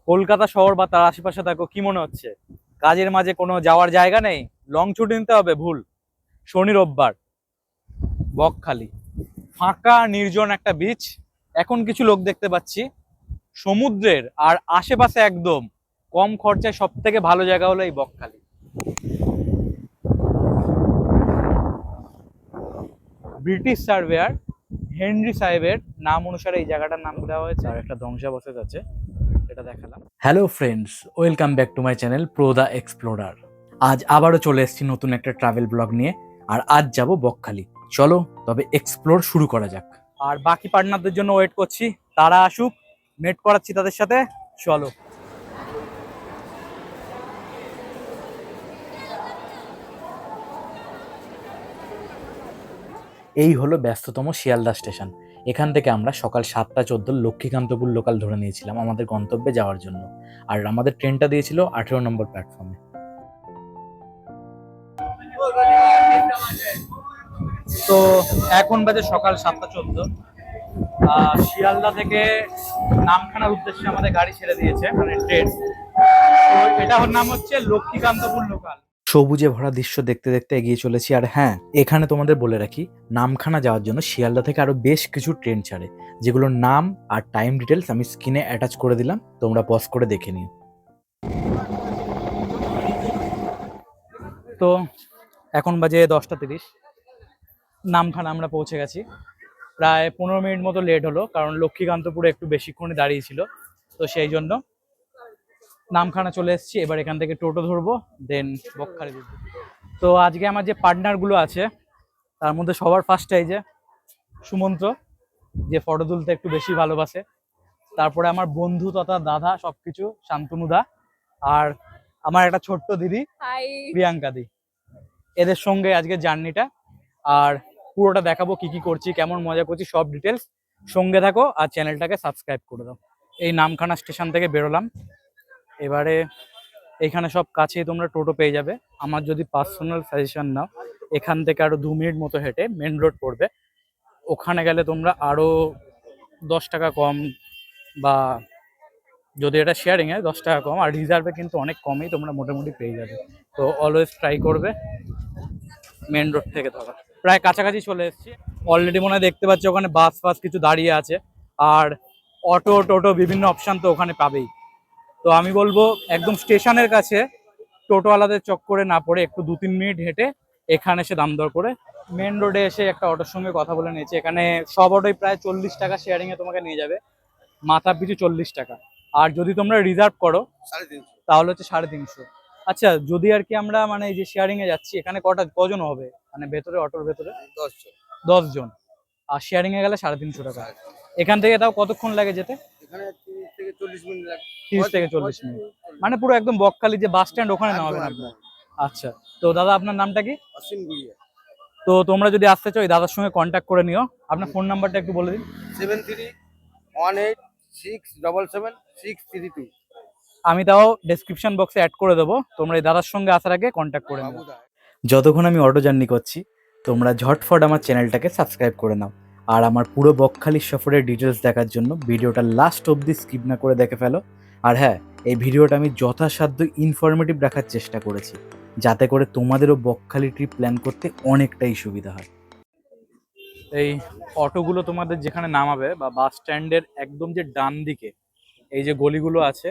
কলকাতা শহর বা তার আশেপাশে থাকো, কি মনে হচ্ছে কাজের মাঝে কোনো যাওয়ার জায়গা নেই? লং ছুটি নিতে হবে? ভুল। শনি রোববার বকখালি, ফাঁকা নির্জন একটা বিচ। এখন কিছু লোক দেখতে পাচ্ছি সমুদ্রের আর আশেপাশে, একদম কম খরচায় সব থেকে ভালো জায়গা হলো এই বকখালি। ব্রিটিশ সার্ভেয়ার হেনরি সাহেবের নাম অনুসারে এই জায়গাটার নাম দেওয়া হয়েছে। আর একটা ধ্বংসাবশেষ আছে, এটা দেখালাম। Hello friends, welcome back to my channel pro the explorer. আজ আবারও চলে এসেছি নতুন একটা ট্রাভেল ব্লগ নিয়ে। আর আজ যাব বকখালি। চলো তবে এক্সপ্লোর শুরু করা যাক। আর বাকি পার্টনারদের জন্য ওয়েট করছি, তারা আসুক, মেট করাচ্ছি তাদের সাথে। চলো। এই হলো ব্যস্ততম শিয়ালদা স্টেশন। এখান থেকে আমরা সকাল 7টা 14 লক্ষ্মীকান্তপুর লোকাল ধরে নিয়েছিলাম আমাদের গন্তব্যে যাওয়ার জন্য। আর আমাদের ট্রেনটা দিয়েছিল 18 নম্বর প্ল্যাটফর্মে। তো এখন বাজে সকাল 7টা 14। শিয়ালদা থেকে নামখানার উদ্দেশ্যে আমাদের গাড়ি ছেড়ে দিয়েছে, মানে ট্রেন। তো এটা ওর নাম হচ্ছে লক্ষ্মীকান্তপুর লোকাল। সবুজে ভরা দৃশ্য দেখতে দেখতে এগিয়ে চলেছি। আর হ্যাঁ, এখানে তোমাদের বলে রাখি, নামখানা যাওয়ার জন্য শিয়ালদা থেকে আরো বেশ কিছু ট্রেন ছাড়ে, যেগুলোর নাম আর টাইম ডিটেলস আমি স্ক্রিনে অ্যাটাচ করে দিলাম, তোমরা পজ করে দেখে নিও। তো এখন বাজে 10টা 30। নামখানা আমরা পৌঁছে গেছি। প্রায় 15 মিনিট মতো লেট হলো, কারণ লক্ষ্মীকান্তপুরে একটু বেশিক্ষণই দাঁড়িয়েছিল, তো সেই জন্য নামখানা চলে এসেছি। এবার এখান থেকে টোটো ধরবো, দেন বকখালি যাব। তো আজকে আমার যে পার্টনারগুলো আছে তার মধ্যে সবার ফার্স্টে এই যে সুমন্ত্র, যে ফটো তুলতে একটু বেশি ভালোবাসে। তারপরে আমার বন্ধু তথা দাদা সবকিছু শান্তনুদা। আর আমার একটা ছোট্ট দিদি প্রিয়াঙ্কা দি। এদের সঙ্গে আজকে জার্নিটা। আর পুরোটা দেখাবো, কি কি করছি, কেমন মজা করছি, সব ডিটেলস। সঙ্গে থাকো আর চ্যানেলটাকে সাবস্ক্রাইব করে দাও। এই নামখানা স্টেশন থেকে বেরোলাম। এবারে এখানে সব কাছেই তোমরা টোটো পেয়ে যাবে। আমার যদি পার্সোনাল সাজেশন নাও, এখান থেকে আরো 2 মিনিট মতো হেঁটে মেন রোড পড়বে, ওখানে গেলে তোমরা আরো 10 টাকা কম, বা যদি এটা শেয়ারিং এ 10 টাকা কম, আর রিজার্ভে কিন্তু অনেক কমই তোমরা মোটামুটি পেয়ে যাবে। তো অলওয়েজ ট্রাই করবে মেন রোড থেকে ধরা। প্রায় কাছাকাছি চলে এসেছি অলরেডি। মনে হয় দেখতে পাচ্ছি ওখানে বাস ফাস কিছু দাঁড়িয়ে আছে, আর অটো টোটো বিভিন্ন অপশান তো ওখানে পাবেই। তো আমি বলবো একদম স্টেশনের কাছে টোটোওয়ালাদের চক্করে না পড়ে একটু 2-3 মিনিট হেঁটে এখানে এসে দাম দর করে মেন রোডে এসে একটা অটোর সঙ্গে কথা বলে নিয়েছি। এখানে সব অটোই প্রায় 40 টাকা শেয়ারিং এ তোমাকে নিয়ে যাবে, মাথা পিছু 40 টাকা। আর যদি তোমরা রিজার্ভ করো তাহলে হচ্ছে 350। আচ্ছা, যদি আর কি আমরা মানে এই যে শেয়ারিং এ যাচ্ছি, এখানে কজন হবে মানে ভেতরে, অটোর ভেতরে? 10 জন। 10 জন। আর শেয়ারিং এ গেলে 350 টাকা। এখান থেকে তাও কতক্ষণ লাগে যেতে? এখানে 30 থেকে 40 মিনিট লাগে। 30 থেকে 40 মিনিট, মানে পুরো একদম বকখালি যে বাস স্ট্যান্ড ওখানে নামাবেন আপনার? আচ্ছা। তো দাদা আপনার নামটা কি? অসীম গুড়িয়া। তো তোমরা যদি আসতে চাও এই দাদার সঙ্গে কন্ট্যাক্ট করে নিও। আপনার ফোন নাম্বারটা একটু বলে দিন। 7318677632। আমি তাও ডেসক্রিপশন বক্সে অ্যাড করে দেবো, তোমরা এই দাদার সঙ্গে আসার আগে কন্ট্যাক্ট করে নিও। যতক্ষণ আমি অটো জার্নি করছি, তোমরা ঝটফট আমার চ্যানেলটাকে সাবস্ক্রাইব করে নাও। আর আমার পুরো বকখালি সফরের ডিটেলস দেখার জন্য ভিডিওটা লাস্ট অবধি স্কিপ না করে দেখে ফেলো। আর হ্যাঁ, এই ভিডিওটা আমি যথাসাধ্য ইনফরমেটিভ রাখার চেষ্টা করেছি, যাতে করে তোমাদেরও বকখালি ট্রিপ প্ল্যান করতে অনেকটাই সুবিধা হয়। এই অটোগুলো তোমাদের যেখানে নামাবে বা বাস স্ট্যান্ডের একদম যে ডান দিকে এই যে গলিগুলো আছে,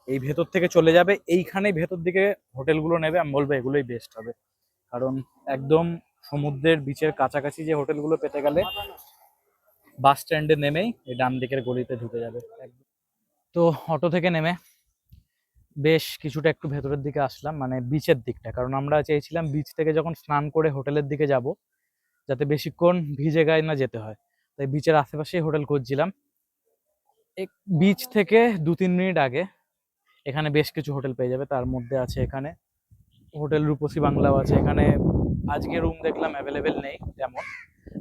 এই ভেতর থেকে চলে যাবে, এইখানেই ভেতর দিকে হোটেলগুলো নেবে। আমি বলবো এগুলোই বেস্ট হবে, কারণ একদম সমুদ্রের বিচের কাছাকাছি যে হোটেলগুলো পেতে গেলে বাস স্ট্যান্ডে নেমেই এই ডান দিকের গলিতে ঢুকে যাবে একদম। তো অটো থেকে নেমে বেশ কিছুটা একটু ভেতরের দিকে আসলাম, মানে বিচের দিকটা, কারণ আমরা চেয়েছিলাম বিচ থেকে যখন স্নান করে হোটেলের দিকে যাব, যাতে বেশিক্ষণ ভিজে গায়ে না যেতে হয়। তাই বিচের আশেপাশেই হোটেল খুঁজছিলাম। বিচ থেকে 2-3 মিনিট আগে এখানে বেশ কিছু হোটেল পেয়ে যাবে। তার মধ্যে আছে এখানে হোটেল রূপসী বাংলাও আছে। এখানে আজকে রুম দেখলাম অ্যাভেলেবেল নেই তেমন,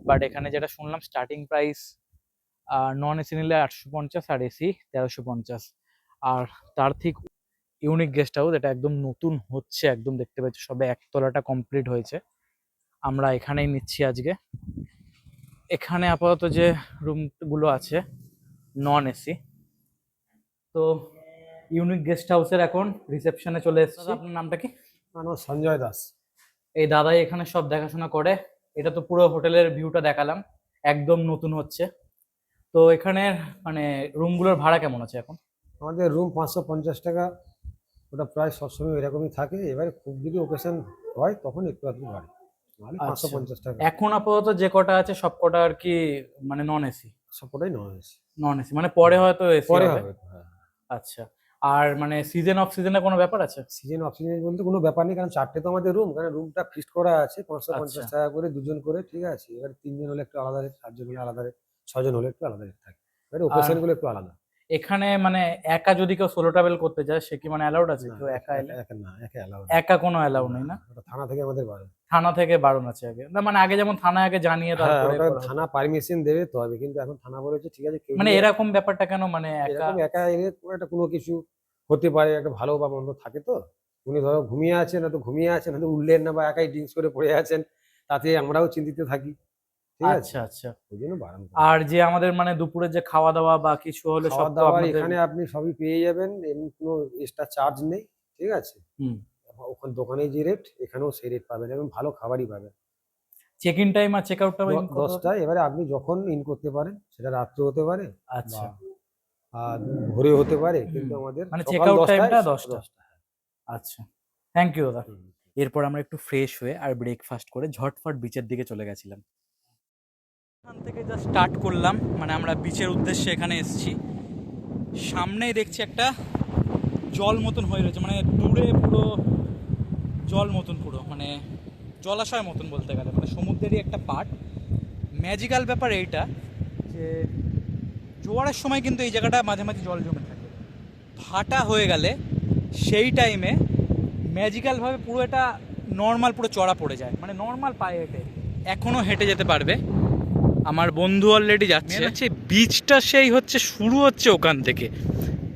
বাট এখানে যেটা শুনলাম স্টার্টিং প্রাইস নন এসি নিলে 850 আর এসি 1350। আর তার ঠিক ইউনিক গেস্ট হাউস, এটা একদম নতুন হচ্ছে, একদম দেখতে পাচ্ছি সবে একতলাটা কমপ্লিট হয়েছে। আমরা এখানেই নিচ্ছি আজকে। এখানে আপাতত যে রুমগুলো আছে নন এসি। তো ইউনিক গেস্ট হাউসের এখন রিসেপশনে চলে এসেছি। আপনার নামটা কি? আমার নাম সঞ্জয় দাস। এই দাদাই এখানে সব দেখাশোনা করে। এটা তো পুরো হোটেলের ভিউটা দেখালাম, একদম নতুন হচ্ছে। তো এখানে মানে রুমগুলোর ভাড়া কেমন আছে এখন? আমাদের রুম 550 টাকা, ওটা প্রায় সবসময় এরকমই থাকে। এবারে খুব যদি ওকেশন হয় তখন একটু আধটু বাড়ে, নাহলে আচ্ছা, 550 টাকা। এখন আপাতত যে কটা আছে সব কটা আর কি মানে নন এসি? সবকটাই নন এসি। নন এসি মানে পরে হয়তো এসি পরে হবে। হবে, হ্যাঁ। আচ্ছা, আর মানে সিজন অফ সিজনে কোনো ব্যাপার আছে? সিজন অফ সিজন বলতে কোনো ব্যাপার নেই, কারণ 4টে তো আমাদের রুম, কারণ রুমটা ফিক্সড করা আছে 550 আচ্ছা। টাকা করে, দুজন করে, ঠিক আছে। এবার 3জন হলে একটু আলাদা রেট, 4জন হলে আলাদা রেট, 6জন হলে একটু আলাদা রেট থাকে। এবারে আর ওকেশন গুলো একটু আলাদা। এখানে মানে একা যদি কেউ সোলো ট্রাভেল করতে চায় সে কি মানে অ্যালাউড আছে? না, কেউ একা এলে? একা না, একা অ্যালাউড একা কোনো অ্যালাউ নেই না? ওটা থানা থেকে আমাদের বারণ। থানা থেকে বারণ আছে আগে না, মানে আগে যেমন থানায় আগে জানিয়ে হ্যাঁ, তারপরে ওটা করা হতো। থানা পারমিশন দেবে তো হবে, কিন্তু এখন থানা বলেছে ঠিক আছে, কেউ মানে যদি এরকম ব্যাপারটা কেন মানে একা? এরকম একা এলে একটা কোনো কিছু হতে পারে, একটা ভালো বা মন্দ থাকে তো। উনি ধরো ঘুমিয়ে আছেন, হয়তো ঘুমিয়ে আছেন, হয়তো উঠলেন না, বা একাই ড্রিঙ্কস করে পড়ে আছেন, তাতে আমরাও চিন্তিত থাকি, ঠিক আছে। আচ্ছা আচ্ছা। ওই জন্য বারণ করা। আর যে আমাদের মানে দুপুরে যে খাওয়া দাওয়া বা কিছু হলে সব খাওয়া তো দাওয়ার আপনাদের? এখানে আপনি সবই পেয়ে যাবেন, এমনি কোনো এক্সট্রা চার্জ নেই, ঠিক আছে। হুম। ওখানে দোকানে যে রেট এখানেও সেই রেট পাবেন, এবং ভালো খাবারই পাবেন। চেক ইন টাইম আর চেক আউট টাইম কত হবে? 10টায়, এবারে আপনি যখন ইন করতে পারেন, সেটা রাত্রে হতে পারে আচ্ছা। বা ভোরে হতে পারে, কিন্তু হুম। আমাদের মানে চেক সকাল আউট 10টায়। টাইমটা 10টা। 10টা। আচ্ছা, থ্যাংক ইউ দাদা। হুম। এরপর আমরা একটু ফ্রেশ হয়ে আর ব্রেকফাস্ট করে ঝটফট বিচের দিকে চলে গেছিলাম। এখান থেকে যা স্টার্ট করলাম, মানে আমরা বিচের উদ্দেশ্যে এখানে এসেছি। সামনেই দেখছি একটা জল মতন হয়ে রয়েছে, মানে দূরে পুরো জল মতন, পুরো মানে জলাশয় মতন বলতে গেলে, মানে সমুদ্রেরই একটা পার্ট। ম্যাজিক্যাল ব্যাপার এইটা যে জোয়ারের সময় কিন্তু এই জায়গাটা মাঝে মাঝে জল জমে থাকে, ভাটা হয়ে গেলে সেই টাইমে ম্যাজিক্যালভাবে পুরো এটা নর্মাল পুরো চড়া পড়ে যায়, মানে নর্মাল পায়ে হেঁটে এখনও হেঁটে যেতে পারবে। আমার বন্ধু অলরেডি যাচ্ছে। হচ্ছে বিচটা সেই হচ্ছে শুরু হচ্ছে ওখান থেকে,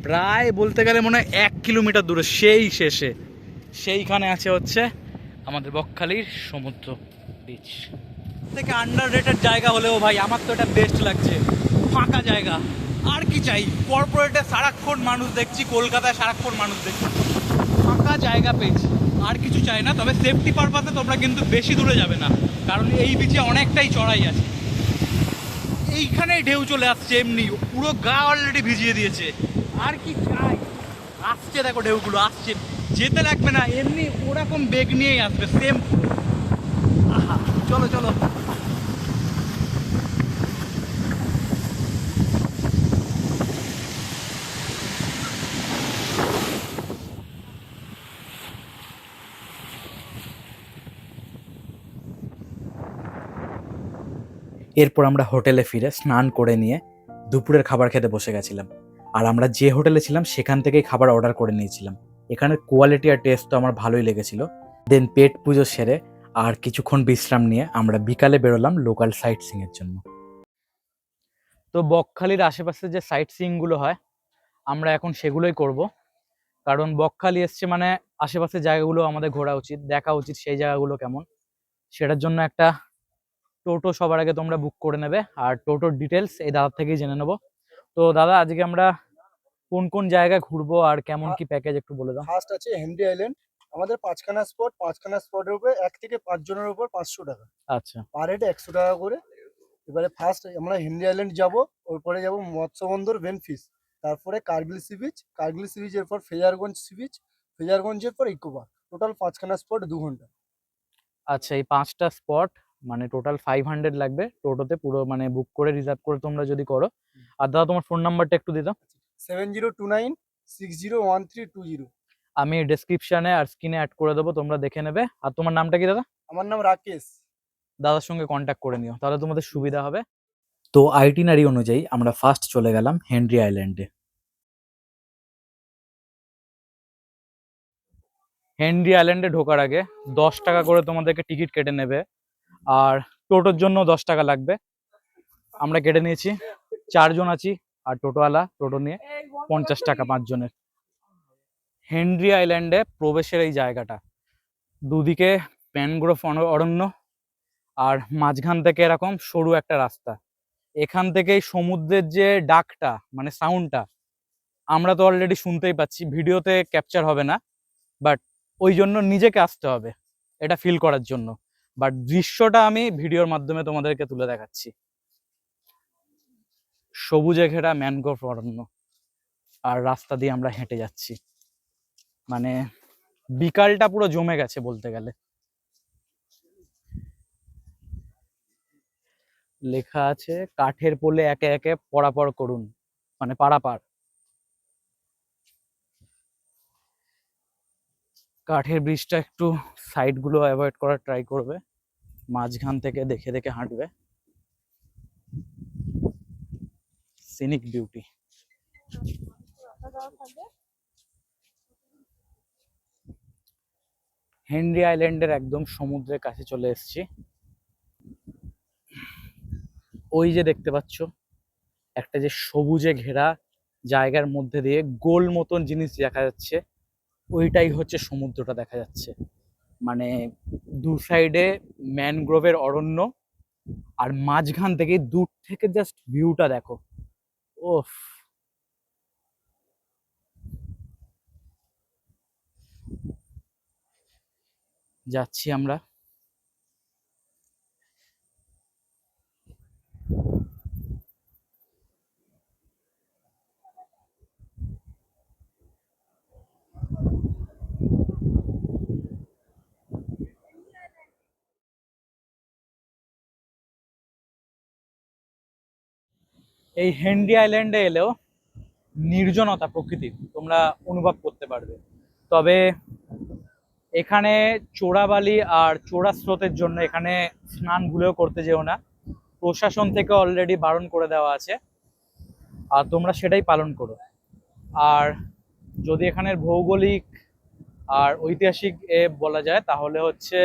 প্রায় বলতে গেলে মনে হয় 1 কিলোমিটার দূরে সেই শেষে সেইখানে আছে হচ্ছে আমাদের বকখালির সমুদ্র বিচ। থেকে আন্ডার রেটেড জায়গা হলেও ভাই আমার তো এটা বেস্ট লাগছে, ফাঁকা জায়গা। আর কি চাই, কর্পোরেটে সারাক্ষণ মানুষ দেখছি, কলকাতায় সারাক্ষণ মানুষ দেখছি, ফাঁকা জায়গা পেয়েছি, আর কিছু চাই না। তবে সেফটি পারপাসে তোমরা কিন্তু বেশি দূরে যাবে না, কারণ এই বিচে অনেকটাই চড়াই আছে। এইখানেই ঢেউ চলে আসছে, এমনি পুরো গা অলরেডি ভিজিয়ে দিয়েছে। আর কি চাই, আসছে দেখো ঢেউগুলো আসছে, যেতে লাগবে না, এমনি ওরকম বেগ নিয়েই আসবে সেম। আহা, চলো চলো। এরপর আমরা হোটেলে ফিরে স্নান করে নিয়ে দুপুরের খাবার খেতে বসে গেছিলাম। আর আমরা যে হোটেলে ছিলাম সেখান থেকেই খাবার অর্ডার করে নিয়েছিলাম। এখানের কোয়ালিটি আর টেস্ট তো আমার ভালোই লেগেছিল। দেন পেট পুজো সেরে আর কিছুক্ষণ বিশ্রাম নিয়ে আমরা বিকালে বেরোলাম লোকাল সাইট সিং এর জন্য। তো বকখালির আশেপাশে যে সাইট সিইং গুলো হয় আমরা এখন সেগুলোই করব, কারণ বকখালি এসছে মানে আশেপাশের জায়গাগুলো আমাদের ঘোরা উচিত, দেখা উচিত সেই জায়গাগুলো কেমন। সেটার জন্য একটা টোটো সবার আগে তোমরা বুক করে নেবে, আর টোটোর ডিটেলস এই দাদার থেকেই জেনে নেবো। তো দাদা আজকে আমরা কোন কোন জায়গায় ঘুরবো আর কেমন কি প্যাকেজ একটু বলে দাও। ফার্স্ট আছে হেনরি আইল্যান্ড। আমাদের পাঁচখানা স্পটের উপরে 1 থেকে 5 জনের উপর 500 টাকা, আচ্ছা পার হেড 100 টাকা করে। এবারে ফার্স্ট আমরা হেনরি আইল্যান্ড যাব, ওরপরে যাব মৎস্য বন্দর ভেনফিশ, তারপরে কার্গিল সি বিচ, এরপর ফেজারগঞ্জ সি বিচ, ফেজারগঞ্জের পর ইকো পার্ক। টোটাল 5খানা স্পট 2 ঘন্টা। আচ্ছা, এই 5টা স্পট মানে টোটাল 500 লাগবে টোটোতে, পুরো মানে বুক করে রিজার্ভ করে তোমরা যদি করো। আর দাদা তোমার ফোন নাম্বারটা একটু দিও। 7029601320। আমি ডেসক্রিপশনে আর স্ক্রিনে অ্যাড করে দেবো, তোমরা দেখে নেবে। আর তোমার নামটা কি দাদা? আমার নাম রাকেশ। দাদার সঙ্গে কন্ট্যাক্ট করে নিও, তাহলে তোমাদের সুবিধা হবে। তো আইটিনারি অনুযায়ী আমরা ফার্স্ট চলে গেলাম হেনরি আইল্যান্ডে। হেনরি আইল্যান্ডে ঢোকার আগে 10 টাকা করে তোমাদেরকে টিকিট কেটে নেবে, আর টোটোর জন্য 10 টাকা লাগবে। আমরা কেটে নিয়েছি, 4জন আছি, আর টোটোওয়ালা টোটো নিয়ে 50 টাকা 5 জনের। হেনরি আইল্যান্ডে প্রবেশের এই জায়গাটা, দুদিকে ম্যানগ্রোভ অরণ্য, আর মাঝখান থেকে এরকম সরু একটা রাস্তা। এখান থেকেই সমুদ্রের যে ডাকটা মানে সাউন্ডটা আমরা তো অলরেডি শুনতেই পাচ্ছি, ভিডিওতে ক্যাপচার হবে না, বাট ওই জন্য নিজেকে আসতে হবে এটা ফিল করার জন্য। বাট দৃশ্যটা আমি ভিডিওর মাধ্যমে তোমাদেরকে তুলে দেখাচ্ছি। সবুজে ঘেরা ম্যানগ্রোভ অরণ্য, আর রাস্তা দিয়ে আমরা হেঁটে যাচ্ছি। মানে বিকালটা পুরো জমে গেছে বলতে গেলে। লেখা আছে কাঠের পোলে একে একে পরাপর করুন, মানে পারাপার। কাঠের ব্রিজটা একটু সাইড গুলো অ্যাভয়েড করার ট্রাই করবে, মাঝখান থেকে দেখে দেখে হাঁটবে। Scenic beauty. হেনরি আইল্যান্ডের একদম সমুদ্রের কাছে চলে এসেছি। ওই যে দেখতে পাচ্ছ একটা যে সবুজে ঘেরা জায়গার মধ্যে দিয়ে গোল মতন জিনিস দেখা যাচ্ছে, ওইটাই হচ্ছে সমুদ্রটা দেখা যাচ্ছে। মানে দু সাইডে ম্যানগ্রোভের অরণ্য, আর মাঝখান থেকে দূর থেকে জাস্ট ভিউটা দেখো। ওফ, যাচ্ছি আমরা। এই হেনরি আইল্যান্ডে এলেও নির্জনতা প্রকৃতির তোমরা অনুভব করতে পারবে। তবে এখানে চোরাবালি আর চোরা স্রোতের জন্য এখানে স্নান ভুলেও করতে যেও না। প্রশাসন থেকে অলরেডি বারণ করে দেওয়া আছে, আর তোমরা সেটাই পালন করো। আর যদি এখানের ভৌগোলিক আর ঐতিহাসিক বলা যায়, তাহলে হচ্ছে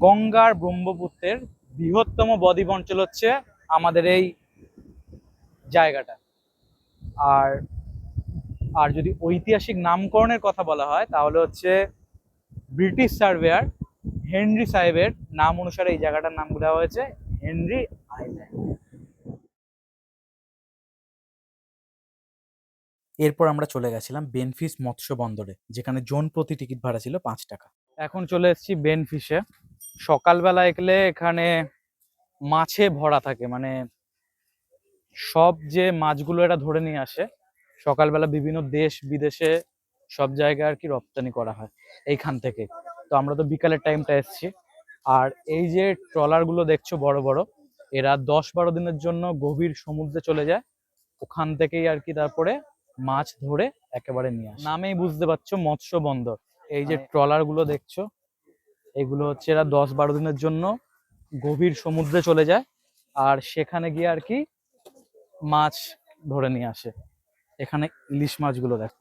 গঙ্গার ব্রহ্মপুত্রের বৃহত্তম বদ্বীপ অঞ্চল হচ্ছে আমাদের এই জায়গাটা। আর আর যদি ঐতিহাসিক নামকরণের কথা বলা হয়, তাহলে হচ্ছে ব্রিটিশ সার্ভেয়ার হেনরি সাহেবের নাম অনুসারে এই জায়গাটার নাম দেওয়া হয়েছে হেনরি আইল্যান্ড। এরপর আমরা চলে গেছিলাম বেনফিস মৎস্য বন্দরে, যেখানে জন প্রতি টিকিট ভাড়া ছিল 5 টাকা। এখন চলে এসেছি বেনফিসে। সকালবেলা এলে এখানে মাছে ভরা থাকে, মানে সব যে মাছগুলো এরা ধরে নিয়ে আসে সকালবেলা বিভিন্ন দেশ বিদেশে সব জায়গায় আর কি রপ্তানি করা হয় এইখান থেকে। তো আমরা তো বিকালের টাইমটা এসেছি। আর এই যে ট্রলার গুলো দেখছো বড় বড়, এরা 10-12 দিনের জন্য গভীর সমুদ্রে চলে যায়, ওখান থেকেই আর কি তারপরে মাছ ধরে একেবারে নিয়ে আসে। নামেই বুঝতে পারছো মৎস্য বন্দর। এই যে ট্রলার গুলো দেখছো, এগুলো হচ্ছে এরা 10-12 দিনের জন্য গভীর সমুদ্রে চলে যায়, আর সেখানে গিয়ে আর কি মাছ ধরে নিয়ে আসে। এখানে ইলিশ মাছগুলো দেখ।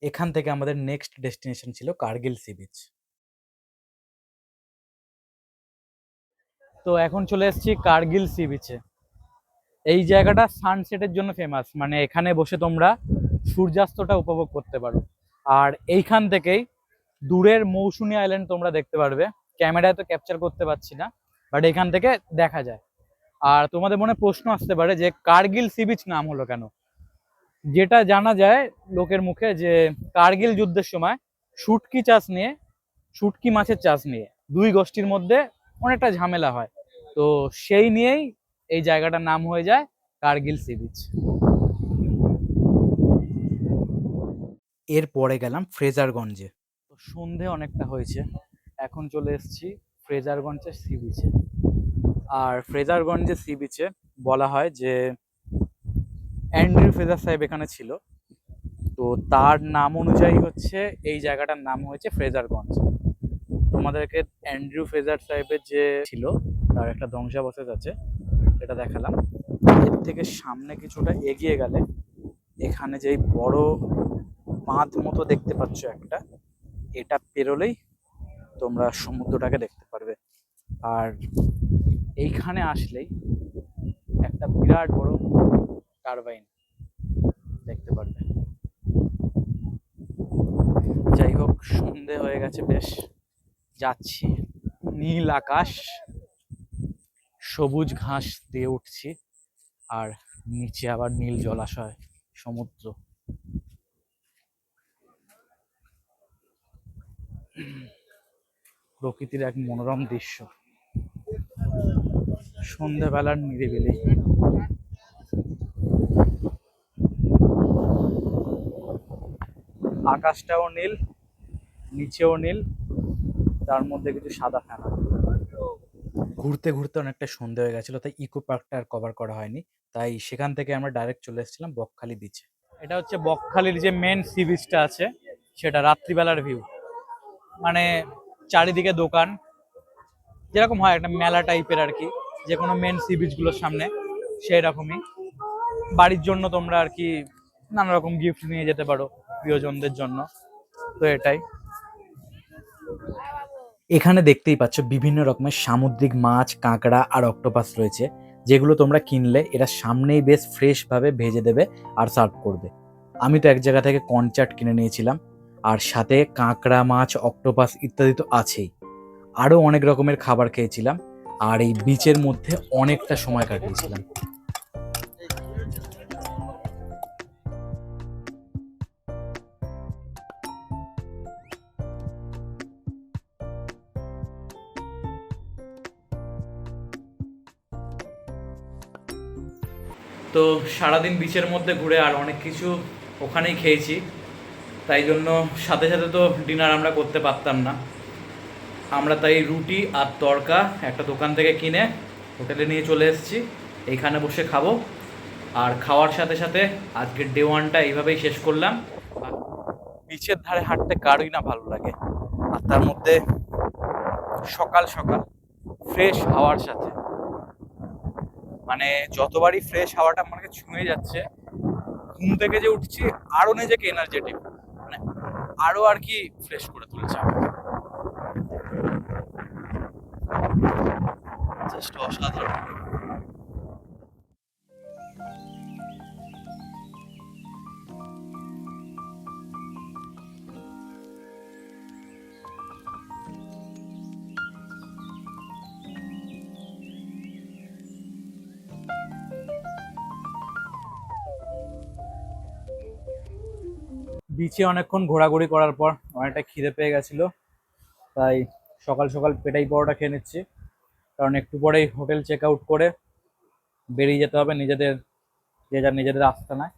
এখান থেকে আমাদের নেক্সট ডেস্টিনেশন ছিল কার্গিল সি বিচ। তো এখন চলে এসেছি কার্গিল সি বিচে। এই জায়গাটা সানসেটের জন্য ফেমাস, মানে এখানে বসে তোমরা সূর্যাস্তটা উপভোগ করতে পারো। আর এইখান থেকেই দূরের মৌসুমী আইল্যান্ড তোমরা দেখতে পারবে। ক্যামেরায় তো ক্যাপচার করতে পারছি না, বাট এখান থেকে দেখা যায়। আর তোমাদের মনে প্রশ্ন আসতে পারে যে কার্গিল সি বিচ নাম হলো কেন। যেটা জানা যায় লোকের মুখে, যে কার্গিল যুদ্ধের সময় শুটকি চাষ নিয়ে, শুটকি মাছের চাষ নিয়ে দুই গোষ্ঠীর মধ্যে অনেকটা ঝামেলা হয়। তো সেই নিয়েই এই জায়গাটার নাম হয়ে যায় কার্গিল সি বিচ। এরপরে গেলাম ফ্রেজারগঞ্জে। তো সন্ধে অনেকটা হয়েছে, এখন চলে এসেছি ফ্রেজারগঞ্জের সি বিচে। আর ফ্রেজারগঞ্জের সি বিচে বলা হয় যে অ্যান্ড্রিউ ফ্রেজার সাহেব এখানে ছিল, তো তার নাম অনুযায়ী হচ্ছে এই জায়গাটার নাম হয়েছে ফ্রেজারগঞ্জ। তোমাদেরকে অ্যান্ড্রিউ ফ্রেজার সাহেবের যে ছিল তার একটা ধ্বংসাবশেষ আছে, এটা দেখালাম। এর থেকে সামনে কিছুটা এগিয়ে গেলে এখানে যেই বড় বাঁধ মতো দেখতে পাচ্ছ একটা, এটা পেরোলেই তোমরা সমুদ্রটাকে দেখতে পারবে। আর এইখানে আসলেই একটা বিরাট বড় টারবাইন দেখতে পারবে। যাই হোক, সন্ধে হয়ে গেছে বেশ। যাচ্ছি, নীল আকাশ, সবুজ ঘাস দিয়ে উঠছি, আর নিচে আবার নীল জলাশয়, সমুদ্র। প্রকৃতির এক মনোরম দৃশ্য, সন্ধ্যাবেলার নিরিবিলি। আকাশটাও নীল, নিচেও নীল, তার মধ্যে কিছু সাদা ফেনা। ঘুরতে ঘুরতে অনেকটা সন্ধে হয়ে গেছিল, তাই ইকো পার্কটা আর কভার করা হয়নি। তাই সেখান থেকে আমরা ডাইরেক্ট চলে এসেছিলাম বকখালি বিচে। এটা হচ্ছে বকখালির যে মেন সি বিচটা আছে, সেটা রাত্রিবেলার ভিউ। মানে চারিদিকে দোকান, যেরকম হয় একটা মেলা টাইপের আর কি, যে কোনো মেন সি বিচ গুলোর সামনে সেই রকমই। বাড়ির জন্য তোমরা আর কি নানা রকম গিফট নিয়ে যেতে পারো প্রিয়জনদের জন্য, তো এটাই। এখানে দেখতেই পাচ্ছ বিভিন্ন রকমের সামুদ্রিক মাছ, কাঁকড়া আর অক্টোপাস রয়েছে, যেগুলো তোমরা কিনলে এরা সামনেই বেশ ফ্রেশ ভাবে ভেজে দেবে আর সার্ভ করবে। আমি তো এক জায়গা থেকে কনচার্ট কিনে নিয়েছিলাম, আর সাথে কাঁকড়া মাছ, অক্টোপাস ইত্যাদি তো আছেই। আরো অনেক রকমের খাবার খেয়েছিলাম, আর এই বিচের মধ্যে অনেকটা সময় কাটিয়েছিলাম। তো সারাদিন বিচের মধ্যে ঘুরে আর অনেক কিছু ওখানেই খেয়েছি, তাই জন্য সাথে সাথে তো ডিনার আমরা করতে পারতাম না। আমরা তাই রুটি আর তড়কা একটা দোকান থেকে কিনে হোটেলে নিয়ে চলে এসেছি, এইখানে বসে খাবো। আর খাওয়ার সাথে সাথে আজকের ডে ওয়ানটা এইভাবেই শেষ করলাম। বিচের ধারে হাঁটতে কারোই না ভালো লাগে, আর তার মধ্যে সকাল সকাল ফ্রেশ হাওয়ার সাথে, মানে যতবারই ফ্রেশ হাওয়াটা আমাকে ছুঁয়ে যাচ্ছে, ঘুম থেকে যে উঠছি আরো নিজেকে এনার্জেটিক, মানে আরো আর কি ফ্রেশ করে তুলছে। জাস্ট অসাধারণ। বিচে অনেকক্ষণ ঘোরাঘুরি করার পর অনেকটা খিদে পেয়ে গেছিল, তাই সকাল সকাল পেটাই পরোটা খেয়ে নিচ্ছি, কারণ একটু পরেই হোটেল চেক আউট করে বেরিয়ে যেতে হবে নিজেদের, যে যার নিজেদের আস্তানায়।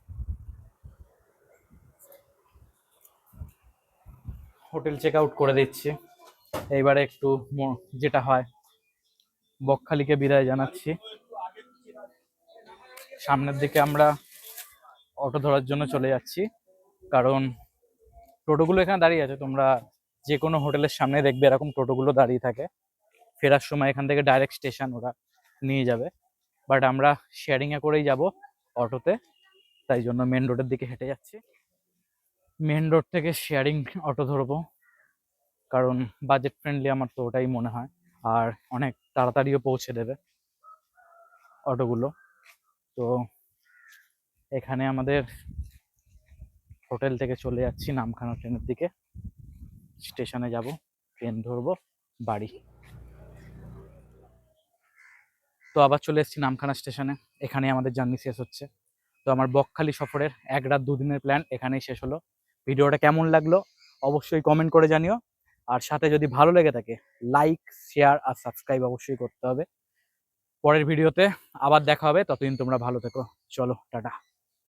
হোটেল চেক আউট করে দিচ্ছি। এইবারে একটু যেটা হয়, বকখালিকে বিদায় জানাচ্ছি। সামনের দিকে আমরা অটো ধরার জন্য চলে যাচ্ছি, কারণ টোটোগুলো এখানে দাঁড়িয়ে আছে, তোমরা যে কোনো হোটেলের সামনে দেখবে এরকম টোটোগুলো দাঁড়িয়ে থাকে। ফেরার সময় এখান থেকে ডাইরেক্ট স্টেশন ওরা নিয়ে যাবে, বাট আমরা শেয়ারিংয়ে করেই যাব অটোতে, তাই জন্য মেন রোডের দিকে হেঁটে যাচ্ছি। মেন রোড থেকে শেয়ারিং অটো ধরবো, কারণ বাজেট ফ্রেন্ডলি আমার তো ওটাই মনে হয়, আর অনেক তাড়াতাড়িও পৌঁছে দেবে অটোগুলো। তো এখানে আমাদের হোটেল থেকে চলে যাচ্ছি নামখানা ট্রেনের দিকে, স্টেশনে যাব, ট্রেন ধরবো, বাড়ি। তো আবার চলে এসেছি নামখানা স্টেশনে, এখানেই আমাদের জার্নি শেষ হচ্ছে। তো আমার বকখালি সফরের 1 রাত 2 দিনের প্ল্যান এখানেই শেষ হলো। ভিডিওটা কেমন লাগলো অবশ্যই কমেন্ট করে জানিও, আর সাথে যদি ভালো লেগে থাকে লাইক, শেয়ার আর সাবস্ক্রাইব অবশ্যই করতে হবে। পরের ভিডিওতে আবার দেখা হবে, ততদিন তোমরা ভালো থেকো। চলো টাটা।